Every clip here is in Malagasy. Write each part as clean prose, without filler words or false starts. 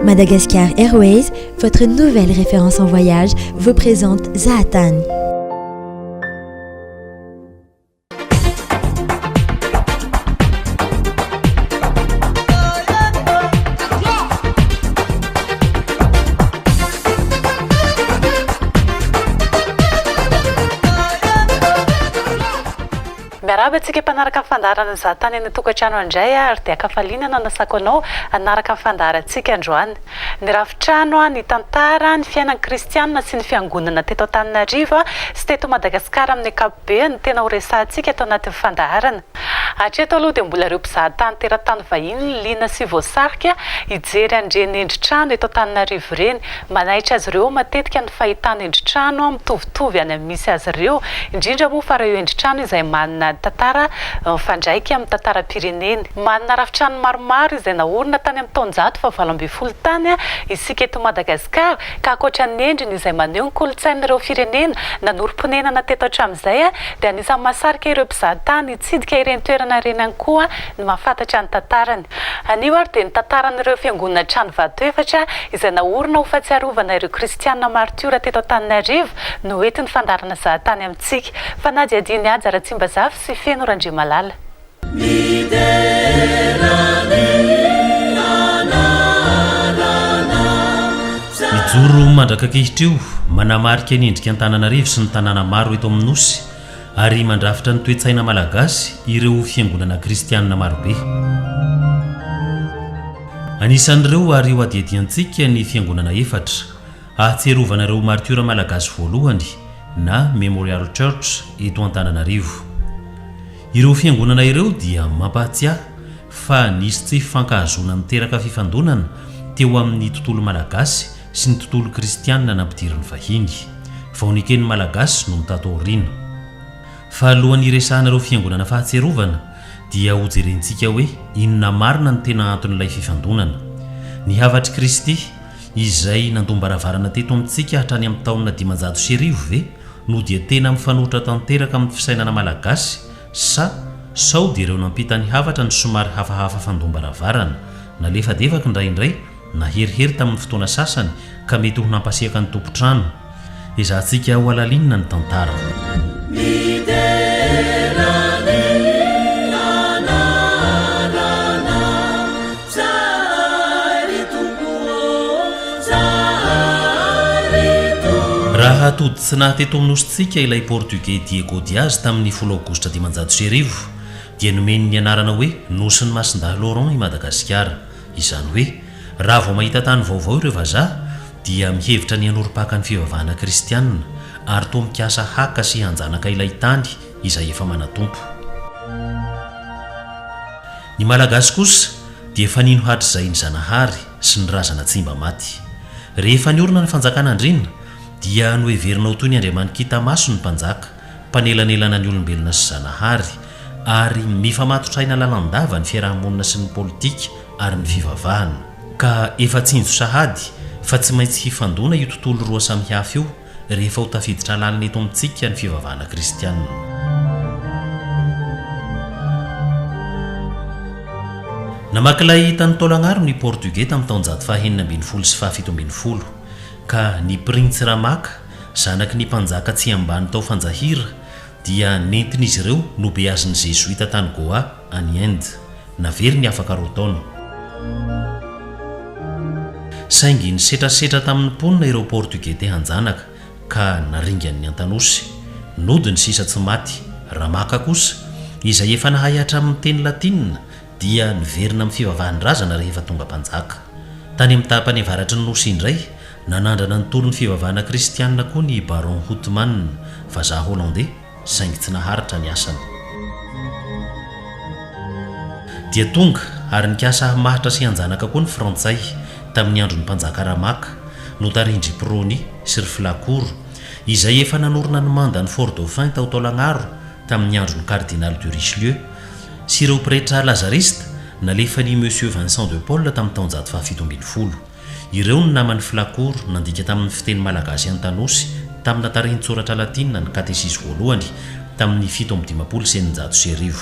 Madagascar Airways, votre nouvelle référence en voyage, vous présente Zahatan. Miarahaba antsika mpanaraka ny fandaharana Zahatan eny tokantrano indray ary dia akafalinana nasako anao hanaraka ny fandaharantsika androany. Ny rafitrano, ny tantara, ny fiainan'ny kristianina sy ny fiangonana teto Antananarivo sy teto Madagasikara amin'ny ankapobeny tena ho resahantsika eto anatin'ny fandaharana. Hatreto aloha dia mbola ireo mpizahatany teratany vahiny liana sy voasarika hijery andreny endritrano eto Antananarivo ireny. Manaitra azy ireo matetika ny fahitana endritrano mitovitovy any amin'ny misy azy ireo, indrindra moa fa ireo endritrano izay manana tantara fandraika amin'ny tantaram-pireneny. Manana rafitrano maromaro izay naorina tany amin'ny taonjato fa 20 tany isika eto Madagasikara, ka ankoatran'ny endriny izay maneho ny kolontsain'ireo firenena nanorim-ponenana teto hatramin'izay dia anisan'ny mahasarika ireo mpizahatany hitsidika ireny toerana ireny ihany koa ny mahafantatra ny tantarany. Anio ary dia ny tantaran'ireo fiangonana trano vato efatra izay naorina ho fahatsiarovana ireo kristianina martiora teto Antananarivo no entin'ny fandaharana Zahatan amintsika. Fanady Adiny Ady Ratsimbazafy sy Feno Randrimalala. Mijoro mandrakakehitra io manamarika ny endrika Antananarivo sy ny tanàna maro eto amin'ny nosy ary mandrafitra ny toe-tsaina malagasy ireo fiangonana kristianina marobe. Anisan'ireo ary eo adiadiantsika ny fiangonana efatra ahatserovana ireo martiora malagasy voalohany na Memorial Church eto Antananarivo. Ireo fiangonana ireo dia mampahatsiahy fa nisy tsy fifankahazoana miteraka fifandonana teo amin'ny tontolo malagasy sy ny tontolo kristianina nampidiriny vahiny. Vao nikeny malagasy no mitatorina. Fa alohan'ny resahana ireo fiangonana fahatserovana dia hojerentsika hoe inona marina ny tena anton'ilay fifandonana. Ny havatry Kristy izay nandombaravarana teto amintsika hatrany amin'ny taona 510 ve no dia tena mifanohitra tanteraka amin'ny fisainana malagasy sa sao dia ireo nampita ny havatra ny somary hafahafa fandombaravarana na lefadefaka indraindray na herihery tamin'ny fotoana sasany ka mety ho nampasiaka ny tompotrano. Izahantsika ho alalinina ny tantara. Raha atody tsy nahateto aminositsika ilay Portugais Diego Diaz tamin'ny 10 Aogositra 510 dia nomeny ny anarana hoe nosy ny Masindahy Laurent i Madagasikara. Izany hoe raha vao mahita tany vaovao ireo vazaha dia mihevitra ny hanorim-paka ny fivavahana kristianina ary toa mikasa haka sy hanjanaka ilay tany izay efa manatompo. Ny malagasy kosa dia efa nino hatr'izay ny Zanahary sy ny razana tsimba maty. Rehefa niorina ny fanjakana andrina dia noheverinao toy ny Andriamanikita maso ny mpanjaka, mpanelanelana ny olombelona sy Zanahary ary mifamatotraina lalandava ny fiarahamonina sy ny politika ary ny fivavahana. Ka efa tsinjo sahady fa tsy maintsy hifandona io tontolo roa samihafa io rehefa ho tafiditra lalina eto amintsika ny fivavahana kristianina. Namakilay tany Taolagnaro ny Portugais tamin'ny taonjato faha-19 sy faha-17 ka ny Prince Ramaka zanaky ny mpanjaka tsy ambany tao fanjahira dia nentin'izy ireo no beaziny Jesuita tany Goa any Inde, navery ny afaka 10 taona. Saingy nisetrasetra tamin'ny mponina ireo Portugais te hanjanaka ka naringan'ny Antanosy. Nodiny sisa tsy maty. Ramaka kosa izay efa nahay hatramin'ny teny latinina dia niverina amin'ny fivavahany razana rehefa tonga mpanjaka. Tany amin'ny tapany avaratry ny nosy indray nanandrana ny tolon'ny fivavahana kristianina koa ny Baron Houtman, vazaha Hollandais, saingy tsy naharitra ny asany. Dia tonga ary nikasa mahitra sy hanjanaka koa ny Frantsay tamin'ny andron'ny mpanjaka Ramaka no tarindry Prony sy Riflacour izay efa nanorina ny manda ny Fort Dauphin tao Taolagnaro tamin'ny andron'ny Cardinal de Richelieu sy ireo pretra lazarista nalefa ny Monsieur Vincent de Paul tamin'ny taonjato faha-17. Ireo ny naman'ny Flacour nandika tamin'ny fiteny malagasy Antanosy tamin'ny tarehin-tsoratra latinina ny katesisy voalohany tamin'ny 719.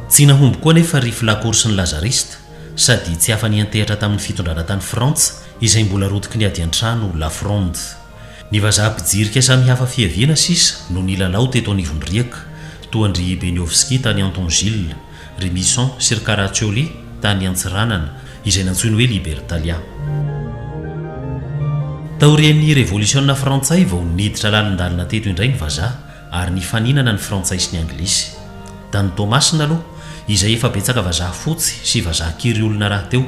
Tsy nahomby koa nefa ry Flacour sy ny lazarista sady tsy hafa niantehitra tamin'ny fitondrana tany frantsa izay mbola rotiky ny ady an-trano la fronde. Ny vazaha-pijirika samihafa fiaviana sisa no nilalao teto anivondriaka, toa ndry Beniowski tany Anton Gilles, Remison sy Caraccioli tany Antsiranana izay nantsoiny hoe Libertalia. Taorian'ny révolution frantsay vao niditra lalindalina teto indray ny vazaha ary nifaninana ny frantsay sy ny anglisy. Tany Tomasina aloha izay efa betsaka vazaha fotsy sy vazaha kiry olona raha teo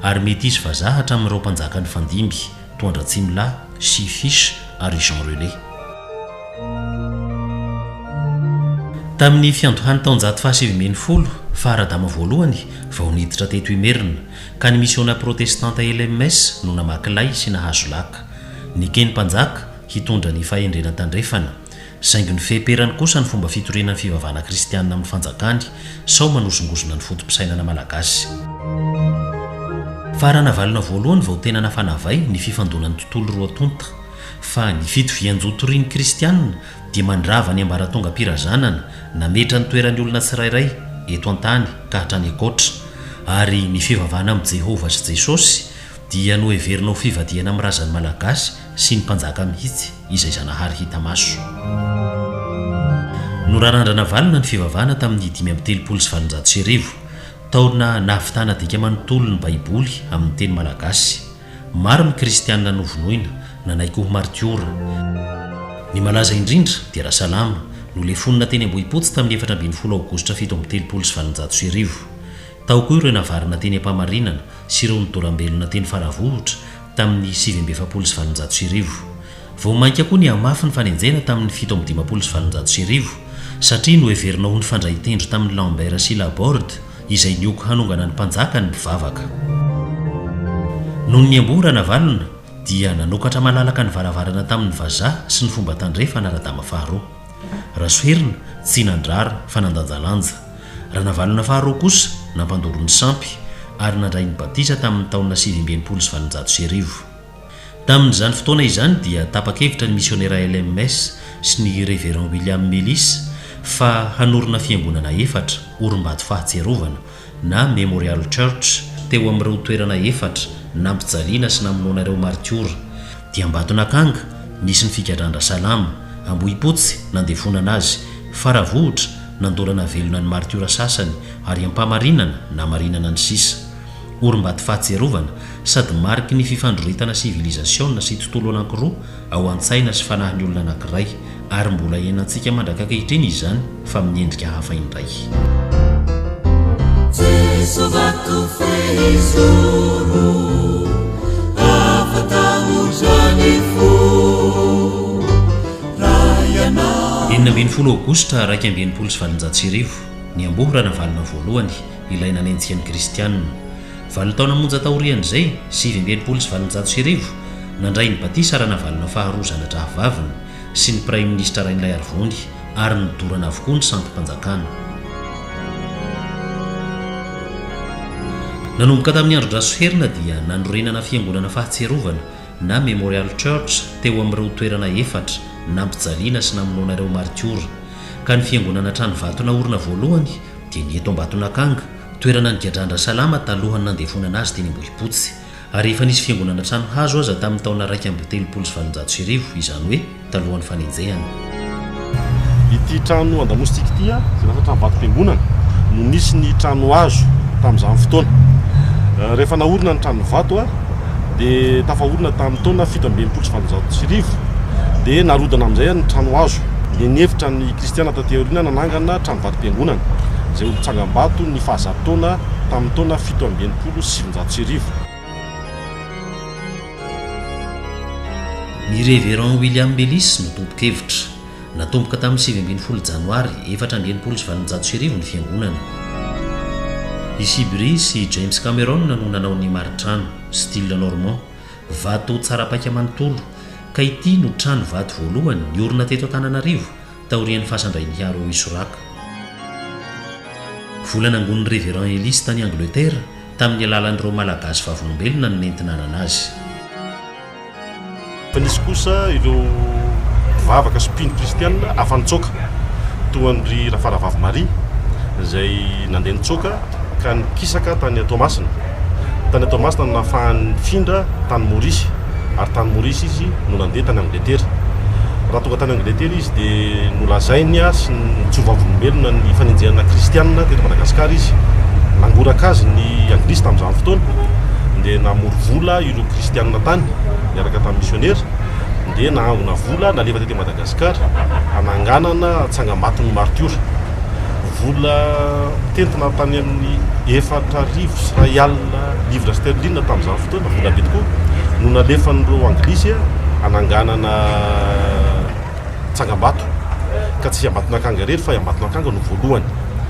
ary mety izy vazaha hatramin'ireo mpanjaka ny fandimby Toandra Tsimla sy Fiche ary Jean René. Tamin'ny fiandohany taonjato fahasivy-menifolo faharadama voalohany vao niditra teto Imerina ka ny misiona protestanta LMS no namaky lay sy nahazo laka. Nikeny mpanjaka hitondra ny fahendrena tandrefana, saingy ny feperany kosa ny fomba fitorenan'ny fivavahana kristianina amin'ny fanjakany sao manosongosona ny fotom-pisainana malagasy. Farana valona voalohany vao tena nafanavay ny fifandonan'ny tontolo roa tonta fa ny fito vianjotoriny kristianina dia mandrava ny ambaratonga pirazanana nametra ny toeran'ny olona tsirairay eto an-tany ka hatrany akoatra, ary ny fivavahana amin'ny Jehova sy Jesosy dia no heverina ho fivadiana amin'ny razan'ny malagasy sy ny mpanjaka mihitsy izay zanahary hita maso. Norarandrana valona ny fivavahana tamin'ny 530 taona nahafitana dika manontolo ny baiboly amin'ny teny malagasy. Maro ny kristianina novonoina nanaiky ho martiora. Ny malaza indrindra dia Rasalama no lefonina teny Ambohipotsy tamin'ny 14 aogositra 1730. Tao koa ireo navarina teny Ampamarinana sy ireo nidorambelona teny Faravohitra tamin'ny 1770. Vao mainka koa ny amafy ny fanenjena tamin'ny 1770 satria no heverina ho ny fandray tendro tamin'ny Lambert sy Laborde izay nioko hanongana ny mpanjaka ny mpivavaka. Noho ny amborana valona dia nanokatra malalaka ny varavarana tamin'ny vazaha sy ny fomba tandrefana radama faharoa. Rasoherina tsy nandrara fa nandanjalanja. Ranavalona faharoa kosa nampandoro ny sampy ary nandray ny batisa tamin'ny taona 1770. Tamin'izany fotoana izany dia tapa-kevitra ny misionera LMS sy ny révérend William Melis fa hanorina fiangonana efatra Orom-bato fahatsiarovana na Memorial Church teo amin'ireo toerana efatra nampijaliana sy namonoana ireo martiora. Dia Ambatonakanga nisy ny fikadran-dra Salama, Ambohipotsy nandefonana azy, Faravohitra nandolana velona ny martiora sasany ary Ampamarinana namarinana ny sisa. Orom-bato fahatsiarovana sady mariky ny fifandroritana civilisation sy tontolo anankiroa ao an-tsaina sy fanahin'ny olona anankiray ary mbola iainantsika mandrakakehiteny izany fa amin'ny endrika hafa indray. Enina ambin'ny 10 aogositra 1920 ny ambohrana valona voalohany ilaina nentsika ny kristianina. Valo taona monja taorian'izay 1920 nandray ny batisa rana valona faharoa zanatra havavina sy ny prime ministre Rainilay Arvony ary nidorana avokoa ny sampim-panjakana. Nanomboka tamin'ny andro Rasoherina dia nanorenana fiangonana fahatsiarovana na Memorial Church teo amin'ireo toerana efatra nampijaliana sy namonoana ireo martiora, ka ny fiangonana trano vato naorina voalohany dia ny eto Ambatonakanga, toerana nigadran-dra Salama talohany nandefonana azy teny Ambohipotsy, ary efa nisy fiangonana trano hazo aza tamin'ny taona 1970 izany hoe talohan'ny fanenjehana. Ity trano andamositsika ity izay lasa trano vatom-piangonana no nisy ny trano hazo tamin'izany fotoana. Rehefa naorina ny trano vato dia tafahorina tamin'ny taona 1770 dia narodana amin'izay ny trano hazo. Ny hevitra ny kristiana taty aoriana nanangana trano vatom-piangonana izay olon-tsangam-bato ny fahazatoana tamin'ny taona 1770. Ny révérend William Melis no tompo-kevitra. Natomboka tamin'ny 17 janoary 1920 ny fiangonana. I Sibry sy James Cameron no nanao ny maritrano style normand, vato tsara paika manontolo, ka ity no trano vato voalohany niorina teto Antananarivo taorian'ny fahasandrain'ny Haro Isoraka. Volana angon'ny révérend Elis tany Angleterre tamin'ny alalan'ireo malagasy vavolombelona no nentinanana azy. Fa nisy kosa ireo vavaka sy mpino kristianina afa-nitsoaka toa ny Rafaravavy Maria izay nandeha nitsoaka ka nikisaka tany Tomasina. tany Tomasina no nafahan'ny Findra tany Morisy, ary tany Morisy izy no nandeha tany Angleterre. Raha tonga tany Angleterre izy dia nolazainy sy nitsovavolombelona ny fanenjehana kristianina teto Madagasikara izy. Nangoraka azy ny anglisy tamin'izany fotoana dia namory vola ireo kristianina tany miaraka tamin'ny missionnaire, dia nahangona vola nalefa tety Madagasikara hananganana tsangam-baton'ny Martiora. Vola tentina tany amin'ny 4,000 sy 1 alina livre sterling tamin'izany fotoana, vola be tokoa, no nalefan'ireo anglisy hananganana tsangam-bato, ka tsy hiambatona akanga rery fa hiambatona akanga no voalohany.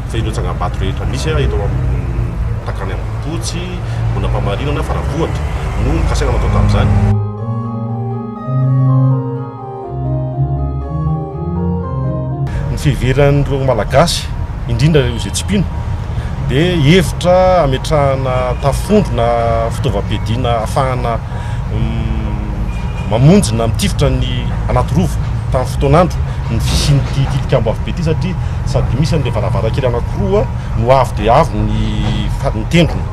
Fa ireo tsangam-bato rehetra misy eto takany Ambohipotsy, Bonapamarinana, Faravohatra no nikasaina natao tamin'izany. Ny fiheveran'ireo malagasy indrindra ireo izay tsipino dia hevitra ametrahana tafondro na fitaovam-piadiana ahafahana mamonjy na mitifitra ny anaty rovo tamin'ny fotoan'andro ny fisian'ity tilikambo avo be ity, satria sady misy an'ilay varavarakely anankiroa no avo dia avo ny tendrony.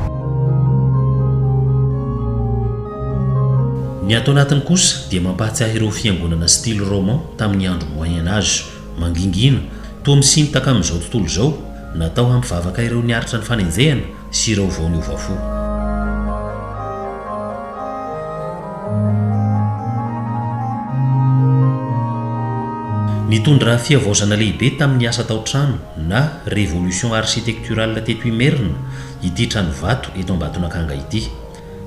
Ny ato anatiny kosa dia mampahatsiahy ireo fiangonana style roman tamin'ny andro moyen âge, mangingina toa misiny takamin'izao tontolo izao, natao hampivavaka ireo niaritra ny fanenjehana sy ireo vao ny ovafo. Nitondra fiavaozana lehibe tamin'ny asa tao-trano na révolution architecturale teto Imerina ity trano vato eto Ambatonakanga ity,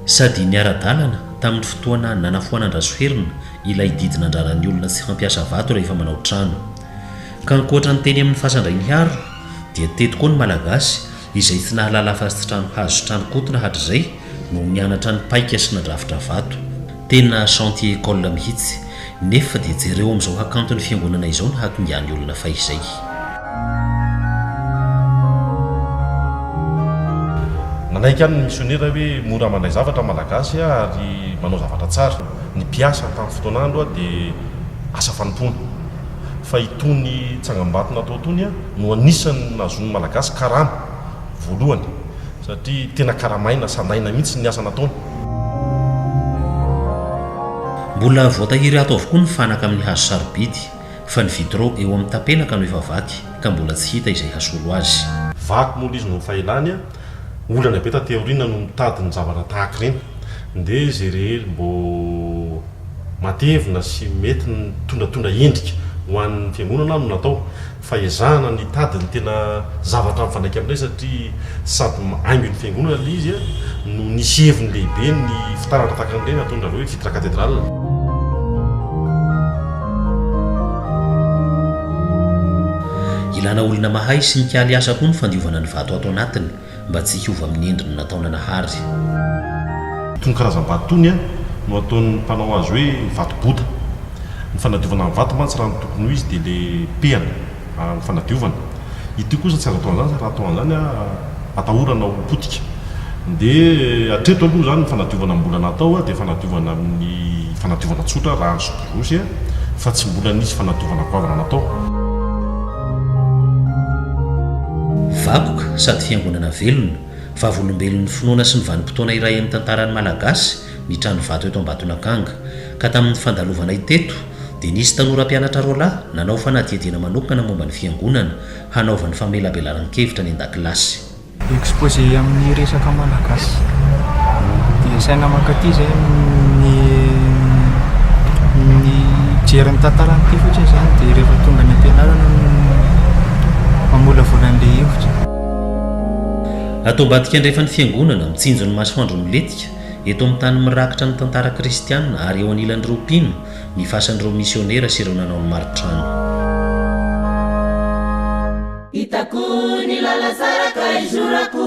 sady niara-dalana tamin'ny fotoana nanafoanan-drasoherina ilay didina andraran'ny olona tsy fampiasa vato rehefa manao trano. Ka ankoatra ny teny amin'ny fasandrainy haro dia teto koa ny malagasy izay tsy nahalala afa sy trano hazo trano kotina hatr'izay no nianatra ny paika sy nadrafitra vato. Tena chantier école mihitsy, nefa dia jereo amin'izao hakantony fiangonana izao ny hakingian'ny olona fahizay. Nanaiky any ny missionnaire hoe mora manday zavatra malagasy ary manao zavatra tsara. Ny mpiasa tamin'ny fotoan'andro dia asa fanontona, fa itony tsangam-bato natao tony no anisan'ny nahazoany malagasy karama voalohany, satria tena karamaina sandaina mihitsy ny asa nataony. Mbola voatahiry ato avokoa ny fanaka amin'ny hazo sarobidy, fa ny vitro eo amin'ny tapelaka no efa vaky ka mbola tsy hita izay hasolo azy. Vaky moa izy no fahelany, olana be tateoriana no mitady ny zavatra tahaka ireny, dia izay rehery mbo matevina sy mety ny tondratondra endrika ho an'ny fiangonana no natao, fa ezahana ny tady ny tena zavatra mifandraika amin'ilay, satria sady haingo ny fiangonana ilay izy no nisy heviny lehibe ny fitaratra tahaka an'ireny ataon'ny hoe vitre cathédrale. Ilana olona mahay sy nikaly asa koa ny fandiovana ny vato ato anatiny mba tsy hiova amin'ny endriny nataonanahary. Itony karazam-bato tony no ataon'ny mpanao azy hoe vato bota. Ny fanadiovana amin'ny vato mantsy raha ny tokony ho izy dia le pehana ny fanadiovana. Ity kosa tsy azo atao an'izany, raha atao an'izany atahorana ho potika. Dia hatreto aloha izany ny fanadiovana mbola natao dia fanadiovana amin'ny fanadiovana tsotra raha ny soborosy, fa tsy mbola nisy fanadiovana goavana natao. Vakoka sady fiangonana velona, vavolombelon'ny finoana sy ny vanim-potoana iray amin'ny tantaran'ny malagasy ny trano vato eto Ambatonakanga. Ka tamin'ny fandalovana iteto dia nisy tanora mpianatra roa lahy nanao fanadihadiana manokana momba ny fiangonana hanaovany famelabelaran-kevitra ny an-dakilasy. Exposé amin'ny resaka malagasy dia saina mankaty zay ny jery ny tantaran'ity fotsiny izany, dia rehefa tonga ny ampianarana mamolavola an'ilay hevitra. Atao ambadika andrefa ny fiangonana mitsinjo ny masoandro miletika eto amin'ny tany mirakitra ny tantara kristianina ary eo anilan'ireo mpino ny fasan'ireo misionera sy ireo nanao ny maritrano. Itako ny lalasaraka izorako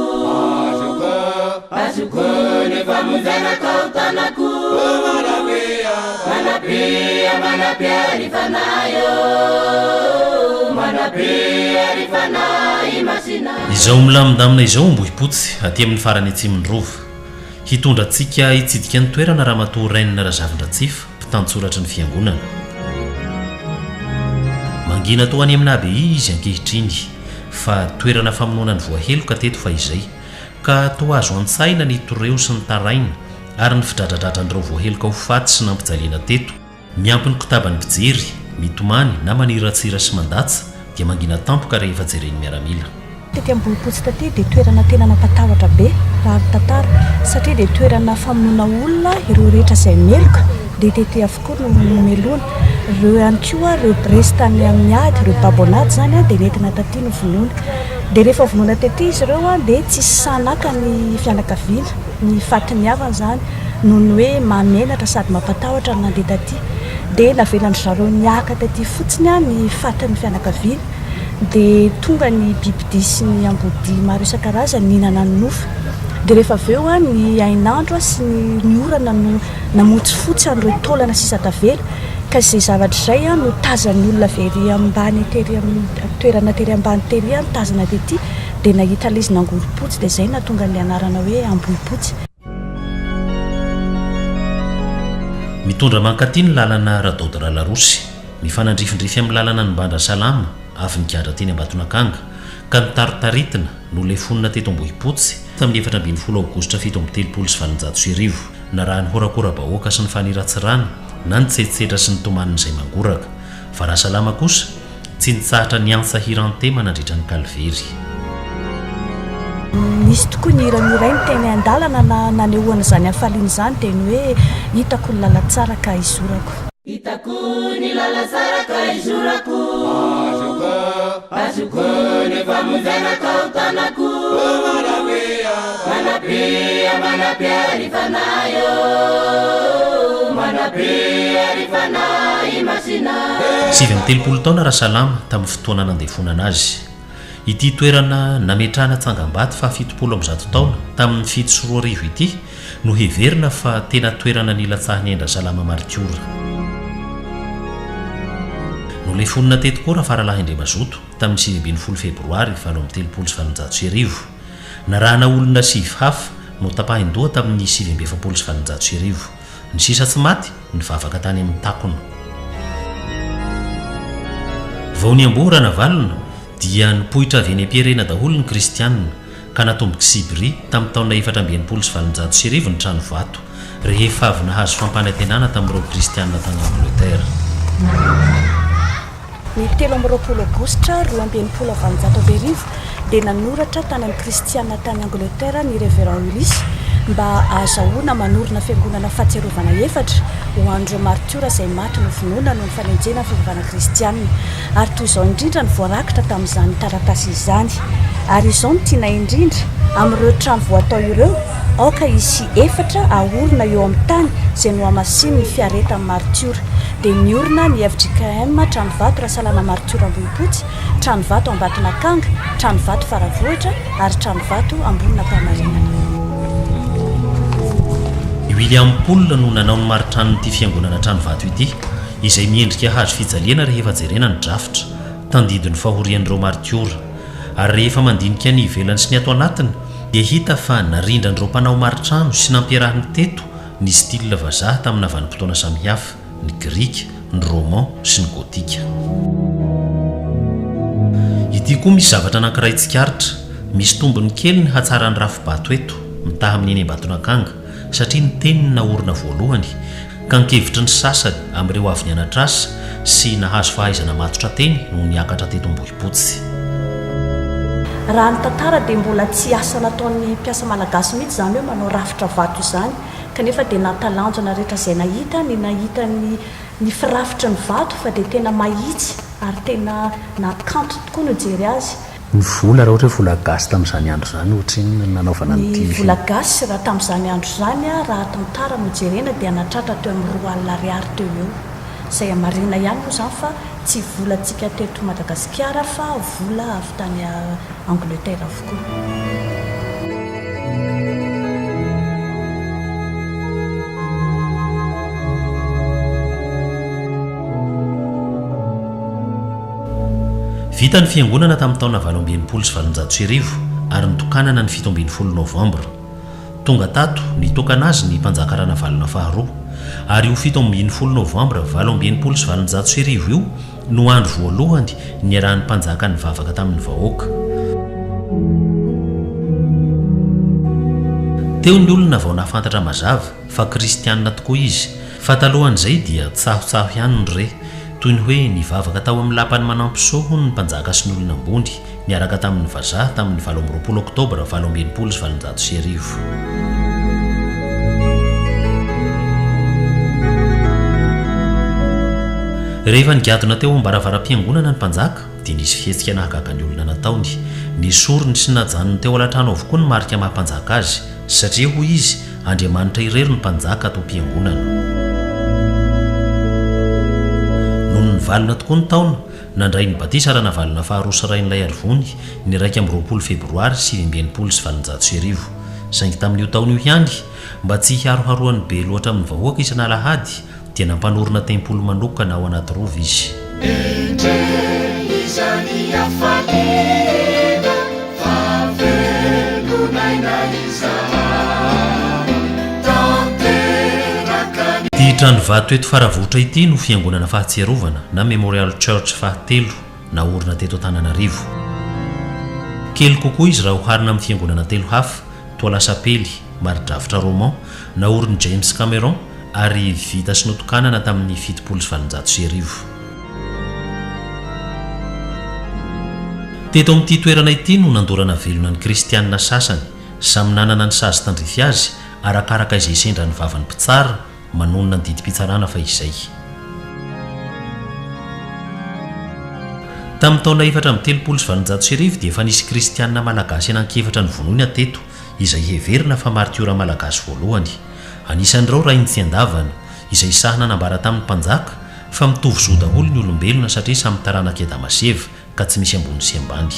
azoko ny famonjanaka ao tanako manapea rifanayo manapea rifanay masina. Izao milamindamina izao Ambohipotsy aty amin'ny farany atsimony rova, hitondra antsika hitsidika ny toerana Ramatoa Rainina Razavindratsifa, mpitantsoratra ny fiangonana. Mangina toa any amin'ny Abe izy ankehitriny, fa toerana famonoana ny voaheloka teto fa izay, ka toa azo an-tsaina ny toreo sy ny taraina ary ny fidradradradrandreo voahelika ho faty sy nampijaliana teto miampy ny kitabany mpijery mitomany na maniratsira sy mandatsa dia mangina tampoka rehefa jereny miaramila. Tety ambonipotsy taty dia toerana tena nampatahotra be raha ny tantara satria dia toerana famonoana olona ireo rehetra izay meloka dia tety avokoa no meloana ireo ihany koa ireo brestany amin'ny ady ireo babonady zany dia nentina taty no vonoana dia rehefa vonoana tety izy ireo dia tsy sanaka ny fianakaviana ny fatiny havana zany noho ny hoe mamenatra sady mampatahotra ny nandeha taty dia navelany zareo niaka taty fotsiny ny fatin'ny fianakaviana dia tonga ny bibidia sy ny ambody maro isan-karazany nihinana ny nofo dia rehefa avy eo ny ainandro sy ny orana no namotsy fotsy an'ireo taolana sisa tavela ka izay zavatra izay no tazany olona very ambany tery amin'ny toerana tery ambany tery no tazana tety dia nahita lezina angoropotsy dia izay nahatonga ny anarana hoe ambonipotsy. Mitondra mankaty ny lalana Radodra Larosy mifanandrifindrify amin'ny lalana ny Bandra Salama avy nigadra teny Ambatonakanga ka nitaritaritana no le fonina teto Ambohipotsy tamin'ny 7 Aogositra 1730 na raha ny horakora-bahoaka sy ny faniratsirana na ny tsetsetra sy ny tomanina izay mangoraka fa raha salama kosa tsy nitsahatra ny antsahirantema nandritra ny Kalvery. Nisy tokoa ny hiramiray ny teny an-dalana nanehoana izany hafaliana izany dia ny hoe hitako ny lala tsara ka izorako. Hitako ny lala tsara ka izorako. Azoko ny famonjenako ao tanako. Manabe arifanayo. Manabe arifanayo masina. 70 taona raha salama tamin'ny fotoana nandefonana azy. Ity toerana nametrahana Tsangambato fa 70 taona tamin'ny 7 ity no heverina fa tena toerana nilatsahany Endra Salama Martiora. No le fonina teto koa raha faralahy Andriamazoto tamin'ny 7 Febroary 1730 narahana olona 7 hafa no tapahin-doha tamin'ny 1730 ny sisa tsy maty ny vavaka tany amin'ny takona. Vao ny amboa raha navalona dia nipohitra avy eny Pierrena daholo ny kristianina ka natomboky Sibri tamin'ny taona 1730 ny trano vato rehefa avy nahazo fampanantenana tamin'ireo kristianina tany Angleterre. Ny 13 Aogositra 1730 dia nanoratra tany amin'ny kristianina tany Angleterre ny Révérend Ulysse mba ahazahoana manorina fiangonana fahatsiarovana 4 ho an'ireo martiora izay maty no vonoana no ny fanenjena ny fivavahana kristianina ary toy izao indrindra ny voarakitra tamin'izany taratasy izany ary izao no tiana indrindra amin'ireo trano voatao ireo aoka izy 4 ahorona eo amin'ny tany izay no hamasiny ny fiaretan'ny martiora dia niorina ny FJKM trano vato raha salama martiora Ambohipotsy, trano vato Ambatonakanga, trano vato Faravohitra ary trano vato Amboninampahamarina. William Paul no nanao ny maritran'ity fiangonana trano vato ity izay miendrika hazo fijaliana rehefa jerena ny drafitra tandidin'ny fahorian'ireo martiora ary rehefa mandinika ny ivelany sy ny ato anatiny dia hita fa narindran'ireo mpanao maritrano sy nampiarahany teto ny style vazaha tamin'ny vanim-potoana samihafa ny grika, ny roman sy ny gotika. Ity koa misy zavatra anankiray tsikaritra misy tombony kely ny hatsaran'ny Rafibato eto mitaha amin'ny eny Ambatonakanga satria ny teniny naorina voalohany ka nkevitry ny sasany amin'ireo avy nianatra asa sy nahazo fahaizana matotra teny no niakatra teto Ambohipotsy. Raha ny tantara dia mbola tsy asa nataon'ny mpiasa malagasy mihitsy izany hoe manao rafitra vato izany kanefa dia natalanjona rehetra izay nahita ny firafitra ny vato fa dia tena mahitsy ary tena nakanto tokoa no jery azy. Ny vola raha ohatra hoe vola gasy tamin'izany andro izany ohatra ny nanaovana ny vola gasy raha tamin'izany andro izany raha tantara no jerena dia natratra teo amin'ny 2 alina ariary teo eo izay amarina ihany moa izany fa tsy vola antsika teto Madagasikara fa vola avy tany Angleterre avokoa. Vita ny fiangonana tamin'ny taona 1890 ary nitokanana ny 17 Novambra. Tonga tato nitokana azy ny mpanjaka Ranavalona faharoa ary io 17 Novambra 1890 io no andro voalohany niarahan'ny mpanjaka ny vavaka tamin'ny vahoaka. teo ny olona vao nahafantatra mazava fa kristianina tokoa izy, fa talohan'izay dia tsahotsaho ihany ny re, toy ny hoe nivavaka tao amin'ny lapany manampisoa ny mpanjaka sy ny olona ambony niaraka tamin'ny vazaha tamin'ny 20 oktobra 1990. Rehefa nigadona teo ambaravara-piangonana ny mpanjaka dia nisy fihetsika nahagaga ny olona nataony, ny sorony sy najanony teo alatrano avokoa ny marika mahampanjaka azy, satria hoy izy Andriamanitra irery ny mpanjaka atao mpiangonana. Noho ny valona tokoa ny taona, nandray ny batisa raha navalona faharoa rain'ilay arivony ny 20 febroary 1990. Saingy tamin'io taona io ihany, mba tsy hiharoharoan'ny be loatra amin'ny vahoaka isan'alahady, dia nampanorina tempolo manokana ao anaty rova izy. Ity trano vato eto Faravohitra ity no fiangonana fahatsiarovana na Memorial Church fahatelo naorina teto Antananarivo. Kely kokoa izy raha oharina amin'ny fiangonana telo hafa, toa Lasapely, Maridrafitra Roman naoriny James Cameron ary vita sy notokanana tamin'ny 1790. Teto amin'ity toerana ity no nandorana velona ny kristianina sasany, samy nanana ny sazy tandrify azy arakaraka izay sendra ny vavan'ny mpitsara manonona ny didim-pitsarana fa izay. Tamin'ny taona 1790 dia efa nisy kristianina malagasy anankefatra ny vonoiny ateto izay heverina fa martiora malagasy voalohany. Anisan'ireo Rainy Tsiandavana izay sahana nambara tamin'ny mpanjaka fa mitovy zo daholo ny olombelona satria samy taranaka Adamaseva ka tsy misy ambony sy ambany.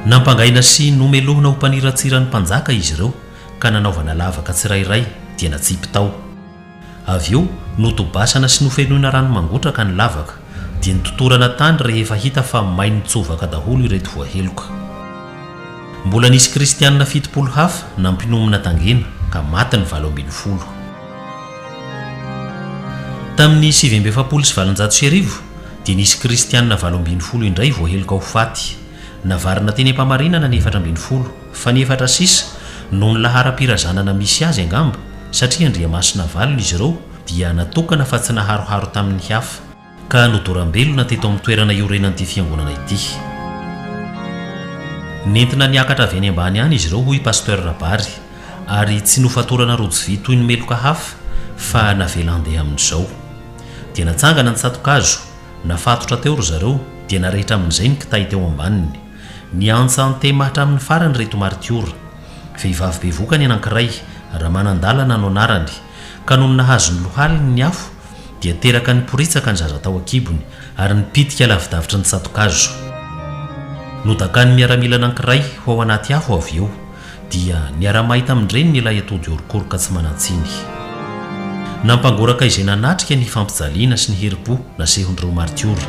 Nampangaina sy nomelohana ho mpaniratsiran'ny mpanjaka izy ireo ka nanaovana lavaka tsirairay dia natsipy tao. Avy eo notobasana sy nofenoina rano mangotraka ny lavaka dia nitotorana tany rehefa hita fa mainy tsovaka daholo ireto voaheloka. Mbola nisy kristianina 70 hafa nampinomina tangena ka maty ny 70. Tamin'ny 1790 dia nisy kristianina 70 indray voaheloka ho faty. Navarina teny am-pamarinana ny 470 fa ny 4 noho ny lahara-pirazanana misy azy angamba, satria Andriamasina valona izy ireo dia natokana fa tsy naharoharo tamin'ny hafa ka nodoram-belona teto amin'ny toerana iorenan'ity fiangonana ity. Nentina niakatra avy any ambany any izy ireo hoy Pasteur Rabary ary tsy nofatorana rojo vy toy ny meloka hafa fa navela andeha amin'izao. Dia natsangana ny satokazo, nafatotra teo ry zareo dia narehitra amin'izay ny kitay teo ambaniny. Niantsa antema hatramin'ny farany reto martiora. Vehivavy bevokany anankiray Ramanandalana no anarany, ka noho nahazo ny lohaliny ny afo dia teraka ny poritsaka ny zaza tao akibony ary nipitika lavidavitra ny satokazo. Nodakany miaramila anankiray ho ao anaty afo avy eo dia niara-mahita amin'ireny ilay atody orokoroka tsy manantsiny. Nampangoraka izay nanatrika ny fampijaliana sy ny herim-po nasehon'ireo martiora.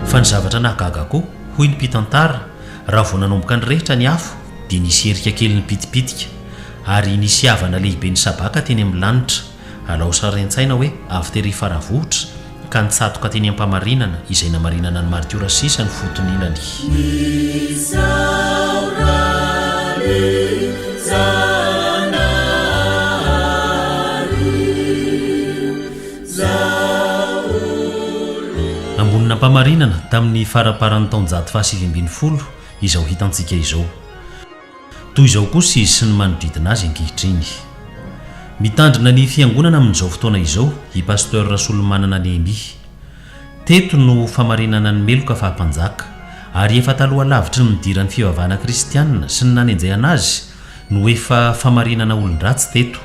Fa ny zavatra nahagaga koa hoy ny mpitantara, raha vao nanomboka ny rehetra ny afo dia nisy herika kely ny pitipitika ary nisy havana lehibe ny sabaka teny amin'ny lanitra. Alao sarentsaina hoe avy tery Faravohitra ka nitsatoka teny am-pamarinana izay namarinana ny martiora sisa ny fotonilany. Ambonina ampamarinana tamin'ny faraparan'ny taon 1770 izao hitantsika izao. Toy izao kosa izy sy ny manodidina azy ankehitriny. Mitandrina ny fiangonana amin'izao fotoana izao i Pasteur Rasolomanana Nehemi. Teto no famarinana ny meloka fahampanjaka ary efa taloha lavitra ny midiran'ny fivavahana kristianina sy ny nanenjehana azy no efa famarinana olon-dratsy teto.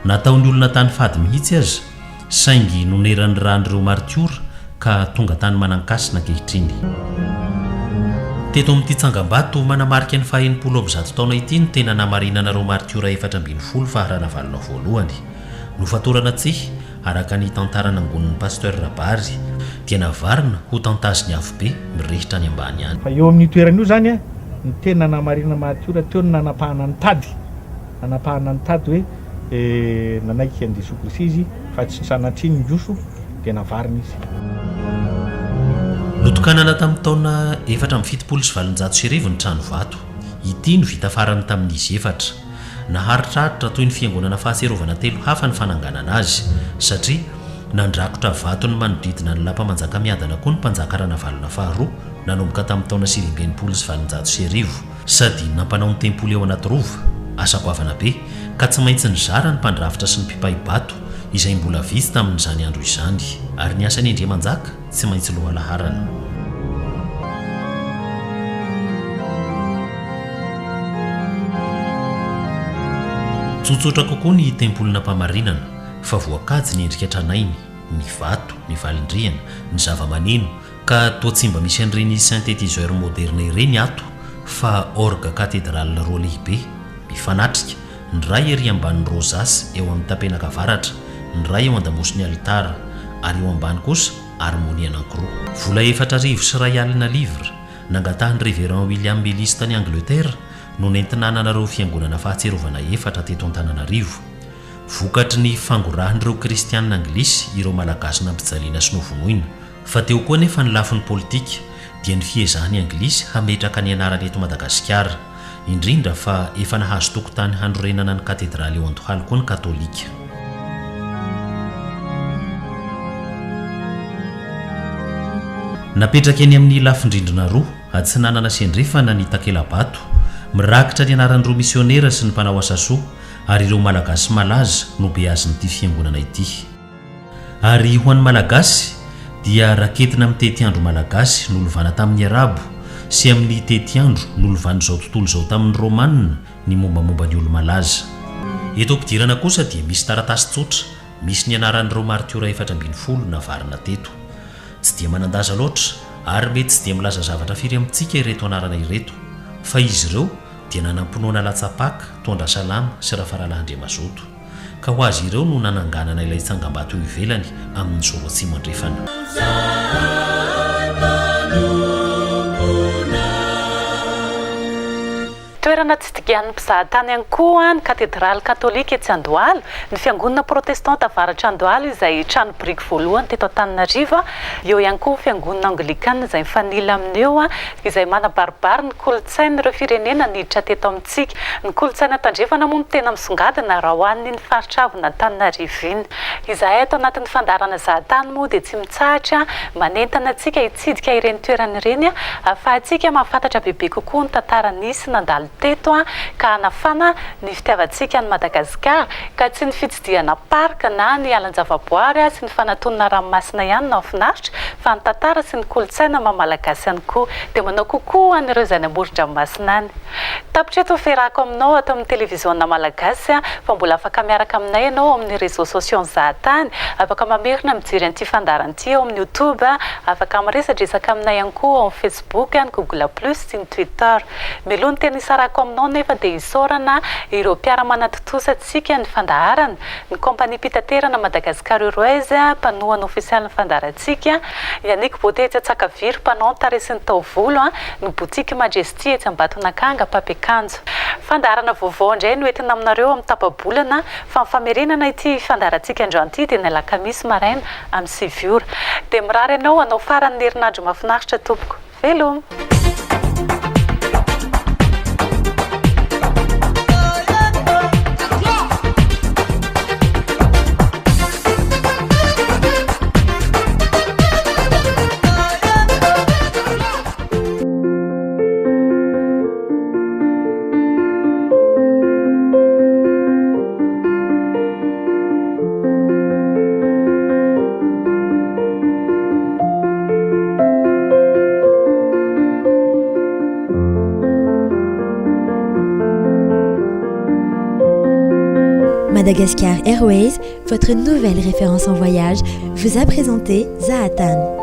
Nataony olona tany fady mihitsy azy, saingy noneran'ny ran'ireo martiora ka tonga tany manankasina ankehitriny. Teto amin'ity tsangambato manamarika ny 100 taona ity ny tena namarinana reo martiora 470 faharana valona voalohany. Nofatorana tsihy araka ny tantarana angonin'ny Pasteur Rabary dia navarina ho tantaziny avo be mirehitra any ambany any. Fa eo amin'ny toerana io zany ny tena namarinana martiora teo ny nanapahana ny tady. Nanapahana ny tady hoe nanaiky an'i Jesosy Kristy izy fa tsy sanatriny ny joso dia navarina izy. Notokanana tamin'ny taona 1790 ny trano vato ity no vita farany tamin'izy efatra. Naharitraritra toy ny fiangonana fahaserovana telo hafa ny fananganana azy satria nandrakotra vato ny manodidina ny lapa-manjaka miadana koa ny mpanjaka Ranavalona faharoa nanomboka tamin'ny taona 1990 sady nampanao ny tempoly eo anaty rova asa-goavana be ka tsy maintsy nizara ny mpandrafitra sy ny mpipay-bato izay mbola vitsy tamin'izany andro izany ary ny asany Andriamanjaka tsy maintsy lohalaharana. Tsotsotra kokoa ny tempolinam-pamarinana fa voakajy ny endrika tranainy, ny vato, ny valindriana, ny zava-maneno ka toa tsy mba misy an'ireny synthétiseur moderne ireny ato fa orgue cathédrale roa lehibe mifanatrika, ny ray ery ambanin'ny rosas eo amin'ny tapenakavaratra, ny ray eo an-damosiny alitara ary eo ambany kosa harmonie anankiroa. Vola 4,000 livre nangatahan'ny révérend William Mellis tany Angleterre no nentinananareo fiangonana fahatserovana efatra teto Antananarivo. Vokatry ny fangorahan'ireo kristianina anglisy ireo malagasy nampijaliana sy novonoina fa teo koa nefa ny lafin'ny politika dia ny fiezahany anglisy hametraka ny anarany eto Madagasikara, indrindra fa efa nahazo tokotany handrorenana ny katedraly eo Antohaly koa ny katolika. Napetraka eny amin'ny lafindrindrina roa atsinanana sendrefana ny takela-bato mirakitra ny anaran'ireo misionera sy ny mpanao asa soa ary ireo malagasy malaza no be azin'ity fiangonana ity. Ary ho an'ny malagasy dia raketina amin'ny tetiandro malagasy nolovana tamin'ny arabo sy amin'ny tetiandro nolovan'izao tontolo izao tamin'ny romanina ny mombamomba ny olo malaza. Eto ampidirana kosa dia misy taratasy tsotra misy ny anaran'ireo martiora 420 navarina teto. Tsy dia manandaza loatra ary mety tsy dia milaza zavatra firy amintsika ireto anarana ireto fa izy ireo dia nanampinoana latsapaka, tondra salama sy rafaralahandriamazoto ka ho azy ireo no nananganana ilay tsangam-bato eo ivelany amin'ny zoro atsimo andrefana. Toerana tsy tigian'ny mpizahatany ihany koa ny katedraly katolika etsy Andohalo, ny fiangonana protestanta avaratra Andohalo izay trano biriky voalohany teto Antananarivo, eo ihany koa fiangonana anglikana izay mifanila amin'eo izay manabaribary ny kolontsaina ireo firenena niditra teto amintsika. Ny kolontsaina tandrefana moa no tena misongadina raha hoan'ny ny faritra avy n'Antananarivo iny. Izahay eto anatin'ny fandarana zahatany moa dia tsy mitsahatra manentana antsika hitsidika ireny toerana ireny ahafahantsika mahafantatra bebe kokoa ny tantara nisy nandalo teto ka hanafana ny fitiavantsika ny Madagasikara ka tsy ny fitsidiana parka na ny alan-javaboary sy ny fanatonana ranomasina ihany na finaritra fa ny tantara sy ny kolontsaina mamalagasy ihany koa dia manao kokoa an'ireo izay namoron-dranomasina any. Tapitra eto ferako aminao ato amin'ny televiziona malagasy fa mbola afaka miaraka aminay ianao amin'ny réseaux sociaux zahatany, afaka mamerina mijery an'ity fandaran'ity eo amin'ny YouTube, afaka miresadresaka aminay ihany koa amin'ny Facebook, ny Google Plus sy ny Twitter. Melony teny isarako aminao nefa dia isorana ireo mpiara-manatotosantsika ny fandaharana, ny kompani pitaterana Madagascar Airways, mpanohana ofisialy ny fandarantsika, Yannick Beauté etsy Tsakaviro, mpanao tarehy ny taovolo, ny boutique Majesty etsy Ambatonakanga, Papekanjo. Fandaharana vaovao indray no entina aminareo amin'ny tapabolana fa mifamerenana ity fandarantsika androany ity dia ny alakamisy maraina amin'ny 7 ora. Dia mirary ianao anao faran'ny herinandro mahafinaritra tompoko. Veloma! Madagascar Airways, votre nouvelle référence en voyage, vous a présenté Zahatan.